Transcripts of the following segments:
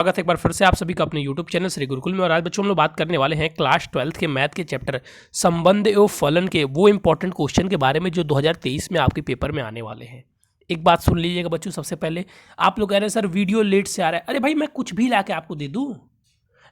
स्वागत है एक बार फिर से आप सभी का अपने YouTube चैनल श्री गुरुकुल में। और आज बच्चों हम लोग बात करने वाले हैं क्लास 12th के मैथ के चैप्टर संबंध एवं फलन के वो इंपॉर्टेंट क्वेश्चन के बारे में जो 2023 में आपके पेपर में आने वाले हैं। एक बात सुन लीजिएगा बच्चों, सबसे पहले आप लोग कह रहे हैं सर वीडियो लेट से आ रहा है। अरे भाई मैं कुछ भी ला के आपको दे दूँ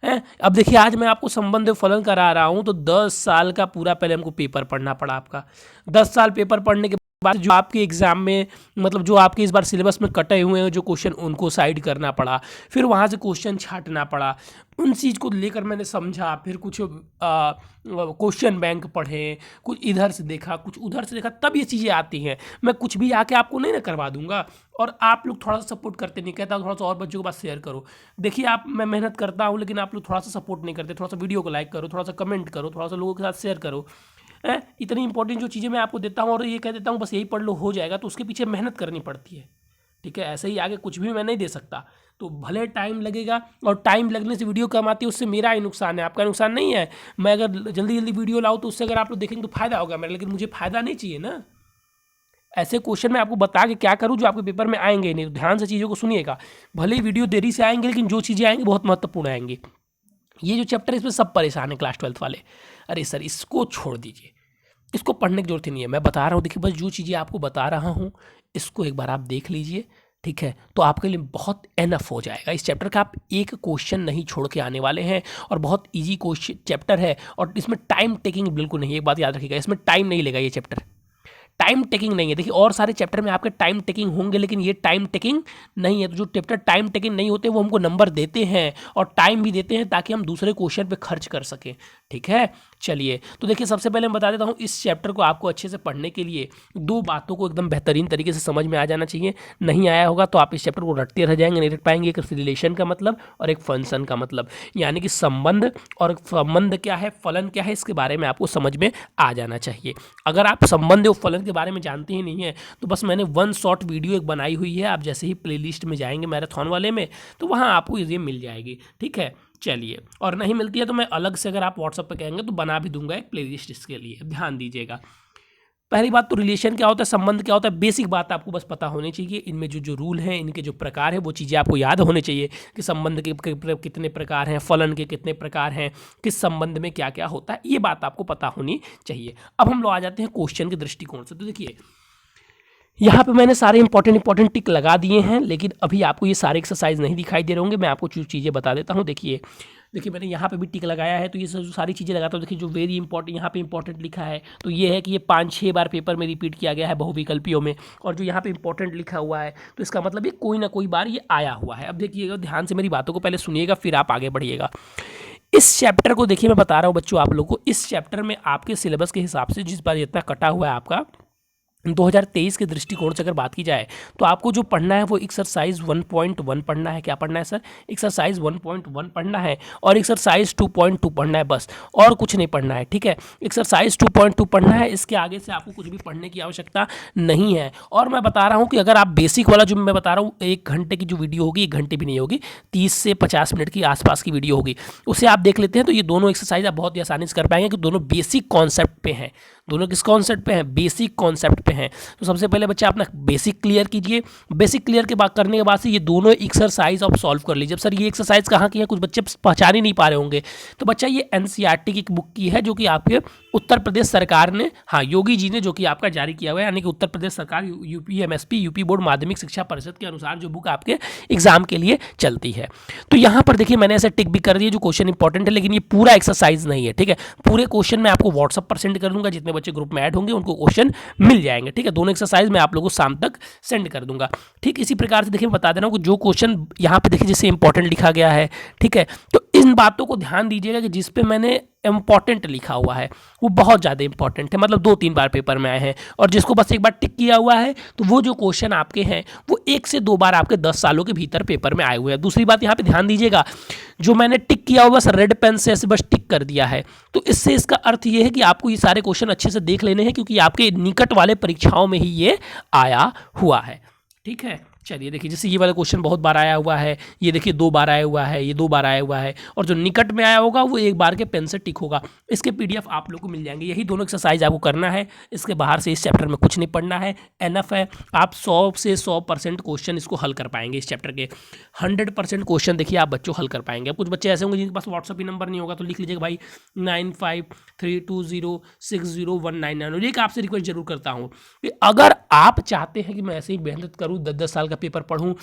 है। अब देखिए आज मैं आपको संबंध फलन करा रहा हूँ तो 10 साल का पूरा पहले हमको पेपर पढ़ना पड़ा। आपका 10 साल पेपर पढ़ने के बाद जो आपके एग्जाम में मतलब जो आपके इस बार सिलेबस में कटे हुए हैं जो क्वेश्चन उनको साइड करना पड़ा, फिर वहाँ से क्वेश्चन छांटना पड़ा। उन चीज़ को लेकर मैंने समझा, फिर कुछ क्वेश्चन बैंक पढ़े, कुछ इधर से देखा कुछ उधर से देखा, तब ये चीज़ें आती हैं। मैं कुछ भी आके आपको नहीं ना करवा दूंगा। और आप लोग थोड़ा सा सपोर्ट करते नहीं, कहता थोड़ा सा और बच्चों के पास शेयर करो। देखिए आप मैं मेहनत करता हूँ लेकिन आप लोग थोड़ा सा सपोर्ट नहीं करते। थोड़ा सा वीडियो को लाइक करो, थोड़ा सा कमेंट करो, थोड़ा सा लोगों के साथ शेयर करो। इतनी इंपॉर्टेंट जो चीज़ें मैं आपको देता हूँ और ये कह देता हूँ बस यही पढ़ लो हो जाएगा, तो उसके पीछे मेहनत करनी पड़ती है। ठीक है, ऐसे ही आगे कुछ भी मैं नहीं दे सकता। तो भले टाइम लगेगा, और टाइम लगने से वीडियो कम आती है उससे मेरा ही नुकसान है, आपका नुकसान नहीं है। मैं अगर जल्दी जल्दी वीडियो लाऊँ तो उससे अगर आप लोग देखेंगे तो फायदा होगा मेरा, लेकिन मुझे फायदा नहीं चाहिए ना। ऐसे क्वेश्चन मैं आपको बता के क्या करूँ जो आपके पेपर में आएंगे नहीं। तो ध्यान से चीज़ों को सुनिएगा। भले ही वीडियो देरी से आएंगे लेकिन जो चीज़ें आएंगी बहुत महत्वपूर्ण आएंगी। ये जो चैप्टर है इसमें सब परेशान है क्लास 12th वाले। अरे सर इसको छोड़ दीजिए, इसको पढ़ने की जरूरत ही नहीं है। मैं बता रहा हूँ, देखिए बस जो चीज़ें आपको बता रहा हूँ इसको एक बार आप देख लीजिए, ठीक है, तो आपके लिए बहुत एनफ हो जाएगा। इस चैप्टर का आप एक क्वेश्चन नहीं छोड़ के आने वाले हैं और बहुत इजी क्वेश्चन चैप्टर है। और इसमें टाइम टेकिंग बिल्कुल नहीं है, एक बात याद रखिएगा, इसमें टाइम नहीं लेगा ये चैप्टर। टाइम टेकिंग नहीं है। देखिए और सारे चैप्टर में आपके टाइम टेकिंग होंगे लेकिन ये टाइम टेकिंग नहीं है। तो जो चैप्टर टाइम टेकिंग नहीं होते वो हमको नंबर देते हैं और टाइम भी देते हैं ताकि हम दूसरे क्वेश्चन पे खर्च कर सकें। ठीक है, चलिए तो देखिए सबसे पहले मैं बता देता हूँ इस चैप्टर को आपको अच्छे से पढ़ने के लिए दो बातों को एकदम बेहतरीन तरीके से समझ में आ जाना चाहिए। नहीं आया होगा तो आप इस चैप्टर को रटते रह जाएंगे, नहीं रट पाएंगे। एक रिलेशन का मतलब और एक फंक्शन का मतलब, यानी कि संबंध और संबंध क्या है फलन क्या है इसके बारे में आपको समझ में आ जाना चाहिए। अगर आप संबंध और फलन के बारे में जानते ही नहीं है तो बस मैंने वन शॉट वीडियो एक बनाई हुई है, आप जैसे ही प्लेलिस्ट में जाएंगे मैराथन वाले में तो वहाँ आपको ये मिल जाएगी। ठीक है, चलिए, और नहीं मिलती है तो मैं अलग से अगर आप व्हाट्सएप पे कहेंगे तो बना भी दूंगा एक प्लेलिस्ट इसके लिए, ध्यान दीजिएगा। पहली बात तो रिलेशन क्या होता है, संबंध क्या होता है, बेसिक बात आपको बस पता होनी चाहिए। इनमें जो जो रूल हैं, इनके जो प्रकार है वो चीज़ें आपको याद होने चाहिए कि संबंध के कितने प्रकार हैं, फलन के कितने प्रकार हैं, किस संबंध में क्या क्या होता है, ये बात आपको पता होनी चाहिए। अब हम लोग आ जाते हैं क्वेश्चन के दृष्टिकोण से। तो देखिए यहाँ पे मैंने सारे इंपॉर्टेंट टिक लगा दिए हैं, लेकिन अभी आपको ये सारे एक्सरसाइज नहीं दिखाई दे रहे होंगे। मैं आपको कुछ चीज़ें बता देता हूँ। देखिए मैंने यहाँ पे भी टिक लगाया है, तो ये जो सारी चीज़ें लगाता हूँ। देखिए जो वेरी इंपॉर्टेंट यहाँ पे इंपॉर्टेंट लिखा है तो ये है कि ये 5-6 बार पेपर में रिपीट किया गया है बहुविकल्पियों में। और जो यहाँ पे इंपॉर्टेंट लिखा हुआ है तो इसका मतलब ये कोई ना कोई बार ये आया हुआ है। अब देखिएगा ध्यान से मेरी बातों को पहले सुनिएगा फिर आप आगे बढ़िएगा। इस चैप्टर को देखिए मैं बता रहा हूँ बच्चों आप लोग को, इस चैप्टर में आपके सिलेबस के हिसाब से जिस बार जितना कटा हुआ है आपका 2023 के दृष्टिकोण से अगर बात की जाए तो आपको जो पढ़ना है वो एक्सरसाइज 1.1 पढ़ना है। क्या पढ़ना है सर? एक्सरसाइज 1.1 पढ़ना है और एक्सरसाइज 2.2 पढ़ना है, बस और कुछ नहीं पढ़ना है। ठीक है, एक्सरसाइज 2.2 पढ़ना है, इसके आगे से आपको कुछ भी पढ़ने की आवश्यकता नहीं है। और मैं बता रहा हूँ कि अगर आप बेसिक वाला जो मैं बता रहा हूँ 1 घंटे की जो वीडियो होगी, 1 घंटे भी नहीं होगी, 30 से 50 मिनट की आसपास की वीडियो होगी, उसे आप देख लेते हैं तो ये दोनों एक्सरसाइज आप बहुत ही आसानी से कर पाएंगे कि दोनों बेसिक कॉन्सेप्ट पे हैं। दोनों किस कॉन्सेप्ट पे हैं? बेसिक कॉन्सेप्ट पे हैं। तो सबसे पहले बच्चे अपना बेसिक क्लियर कीजिए। बेसिक क्लियर के बाद करने के बाद से ये दोनों एक्सरसाइज आप सॉल्व कर लीजिए। अब सर ये एक्सरसाइज कहाँ की है, कुछ बच्चे पहचान ही नहीं पा रहे होंगे। तो बच्चा ये एनसीईआरटी की बुक की है जो कि आपके उत्तर प्रदेश सरकार ने, हाँ योगी जी ने जो कि आपका जारी किया हुआ है, यानी कि उत्तर प्रदेश सरकार यूपीएमएसपी यूपी बोर्ड माध्यमिक शिक्षा परिषद के अनुसार जो बुक आपके एग्जाम के लिए चलती है। तो यहाँ पर देखिए मैंने ऐसे टिक भी कर दिए जो क्वेश्चन इंपॉर्टेंट है, लेकिन ये पूरा एक्सरसाइज नहीं है। ठीक है, पूरे क्वेश्चन मैं आपको व्हाट्सएप पर सेंड कर दूंगा, जितने बच्चे ग्रुप में ऐड होंगे उनको क्वेश्चन मिल जाएंगे। ठीक है, दोनों एक्सरसाइज मैं आप लोगों को शाम तक सेंड कर दूंगा। ठीक इसी प्रकार से देखिए बता दे रहा हूँ कि जो क्वेश्चन यहाँ पे देखिए जैसे इंपॉर्टेंट लिखा गया है, ठीक है, तो इन बातों को ध्यान दीजिएगा कि जिस पे मैंने इंपॉर्टेंट लिखा हुआ है वो बहुत ज़्यादा इंपॉर्टेंट है, मतलब 2-3 बार पेपर में आए हैं। और जिसको बस एक बार टिक किया हुआ है तो वो जो क्वेश्चन आपके हैं वो 1 से 2 बार आपके 10 सालों के भीतर पेपर में आए हुए हैं। दूसरी बात यहाँ पे ध्यान दीजिएगा, जो मैंने टिक किया हुआ बस रेड पेन से ऐसे बस टिक कर दिया है, तो इससे इसका अर्थ ये है कि आपको ये सारे क्वेश्चन अच्छे से देख लेने हैं क्योंकि आपके निकट वाले परीक्षाओं में ही ये आया हुआ है। ठीक है, चलिए देखिए, जैसे ये वाला क्वेश्चन बहुत बार आया हुआ है, ये देखिए 2 बार आया हुआ है, ये 2 बार आया हुआ है, और जो निकट में आया होगा वो 1 बार के पेन से टिक होगा। इसके पीडीएफ आप लोग को मिल जाएंगे। यही दोनों एक्सरसाइज आपको करना है, इसके बाहर से इस चैप्टर में कुछ नहीं पढ़ना है, एनफ है। आप 100 से 100% क्वेश्चन इसको हल कर पाएंगे। इस चैप्टर के 100% क्वेश्चन देखिए आप बच्चों हल कर पाएंगे। अब कुछ बच्चे ऐसे होंगे जिनके पास व्हाट्सअप ही नंबर नहीं होगा, तो लिख लीजिएगा भाई 9532060199। एक आपसे रिक्वेस्ट जरूर करता हूँ कि अगर आप चाहते हैं कि मैं ऐसे ही मेहनत करूँ, 10-10 साल का पेपर पढ़ूँ,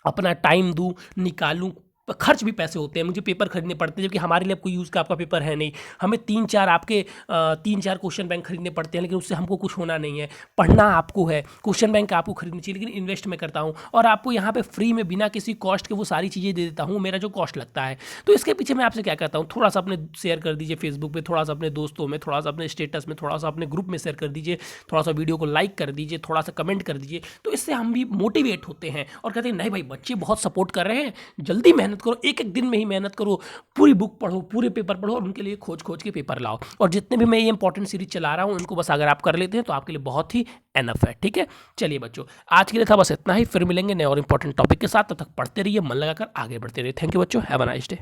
अपना टाइम दूँ, निकालूँ, खर्च भी पैसे होते हैं, मुझे पेपर खरीदने पड़ते हैं, जबकि हमारे लिए कोई यूज़ का आपका पेपर है नहीं। हमें 3-4 क्वेश्चन बैंक खरीदने पड़ते हैं, लेकिन उससे हमको कुछ होना नहीं है। पढ़ना आपको है, क्वेश्चन बैंक आपको खरीदनी चाहिए, लेकिन इन्वेस्ट मैं करता हूँ और आपको यहाँ पे फ्री में बिना किसी कॉस्ट के वो सारी चीज़ें दे देता हूँ, मेरा जो कॉस्ट लगता है। तो इसके पीछे मैं आपसे क्या कहता हूँ, थोड़ा सा अपने शेयर कर दीजिए फेसबुक पे, थोड़ा सा अपने दोस्तों में, थोड़ा सा अपने स्टेटस में, थोड़ा सा अपने ग्रुप में शेयर कर दीजिए, थोड़ा सा वीडियो को लाइक कर दीजिए, थोड़ा सा कमेंट कर दीजिए। तो इससे हम भी मोटिवेट होते हैं और कहते हैं नहीं भाई, बच्चे बहुत सपोर्ट कर रहे हैं, जल्दी मेहनत करो, एक एक दिन में ही मेहनत करो, पूरी बुक पढ़ो, पूरे पेपर पढ़ो और उनके लिए खोज खोज के पेपर लाओ। और जितने भी मैं ये इंपॉर्टेंट सीरीज चला रहा हूँ उनको बस अगर आप कर लेते हैं तो आपके लिए बहुत ही एनफ है। ठीक है, चलिए बच्चों, आज के लिए था बस इतना ही। फिर मिलेंगे नए और इंपॉर्टेंट टॉपिक के साथ। तब तक पढ़ते रहिए, मन लगाकर आगे बढ़ते रहिए। थैंक यू बच्चों, हैव अ नाइस डे।